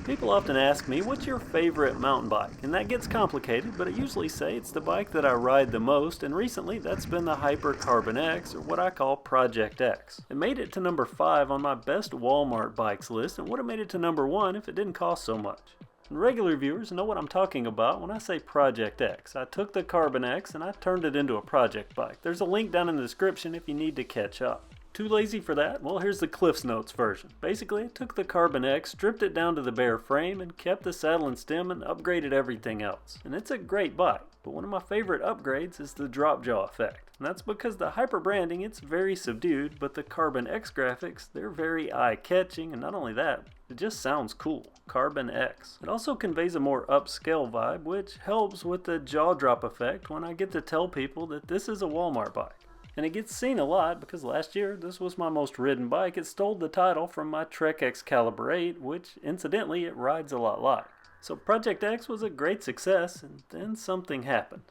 People often ask me, what's your favorite mountain bike? And that gets complicated, but I usually say it's the bike that I ride the most, and recently that's been the Hyper Carbon X, or what I call Project X. It made it to number 5 on my best Walmart bikes list, and would have made it to number 1 if it didn't cost so much. And regular viewers know what I'm talking about when I say Project X. I took the Carbon X and I turned it into a project bike. There's a link down in the description if you need to catch up. Too lazy for that? Well, here's the Cliff's Notes version. Basically, I took the Carbon X, stripped it down to the bare frame, and kept the saddle and stem and upgraded everything else. And it's a great bike, but one of my favorite upgrades is the drop jaw effect. And that's because the Hyper branding, it's very subdued, but the Carbon X graphics, they're very eye-catching, and not only that, it just sounds cool. Carbon X. It also conveys a more upscale vibe, which helps with the jaw drop effect when I get to tell people that this is a Walmart bike. And it gets seen a lot because last year this was my most ridden bike. It stole the title from my Trek Excalibur 8, which incidentally it rides a lot like. So Project X was a great success, and then something happened.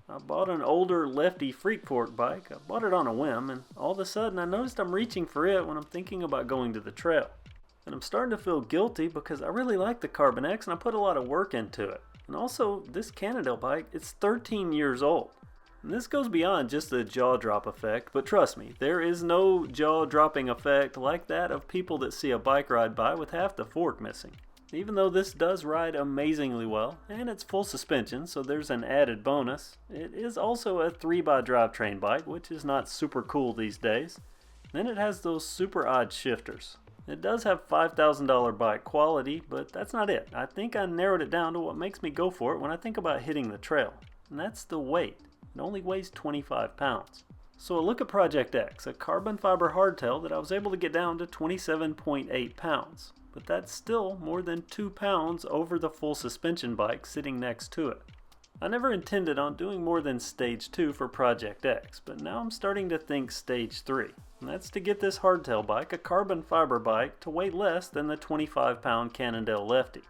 I bought an older lefty freak fork bike. I bought it on a whim, and all of a sudden I noticed I'm reaching for it when I'm thinking about going to the trail. And I'm starting to feel guilty because I really like the Carbon X and I put a lot of work into it. And also, this Cannondale bike, it's 13 years old. And this goes beyond just the jaw drop effect, but trust me, there is no jaw dropping effect like that of people that see a bike ride by with half the fork missing. Even though this does ride amazingly well, and it's full suspension, so there's an added bonus, it is also a 3x drivetrain bike, which is not super cool these days. Then it has those super odd shifters. It does have $5,000 bike quality, but that's not it. I think I narrowed it down to what makes me go for it when I think about hitting the trail, and that's the weight. It only weighs 25 pounds. So a look at Project X, a carbon fiber hardtail that I was able to get down to 27.8 pounds. But that's still more than 2 pounds over the full suspension bike sitting next to it. I never intended on doing more than stage 2 for Project X, but now I'm starting to think stage 3. And that's to get this hardtail bike, a carbon fiber bike, to weigh less than the 25-pound Cannondale Lefty.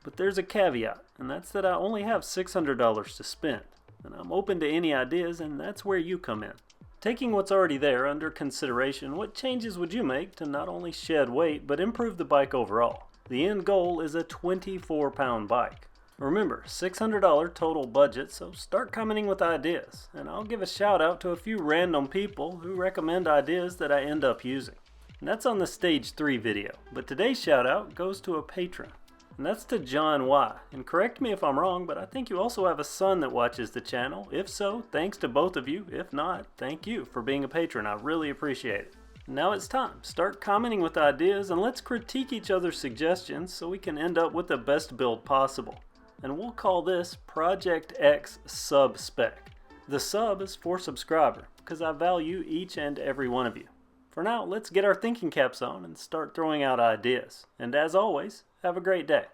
But there's a caveat, and that's that I only have $600 to spend. And I'm open to any ideas, and that's where you come in. Taking what's already there under consideration, what changes would you make to not only shed weight, but improve the bike overall? The end goal is a 24-pound bike. Remember, $600 total budget, so start commenting with ideas. And I'll give a shout out to a few random people who recommend ideas that I end up using. And that's on the Stage 3 video, but today's shout out goes to a patron. And that's to John Y. And correct me if I'm wrong, but I think you also have a son that watches the channel. If so, thanks to both of you. If not, thank you for being a patron. I really appreciate it. Now it's time. Start commenting with ideas and let's critique each other's suggestions so we can end up with the best build possible. And we'll call this Project X Sub Spec. The sub is for subscriber because I value each and every one of you. For now, let's get our thinking caps on and start throwing out ideas. And as always, have a great day.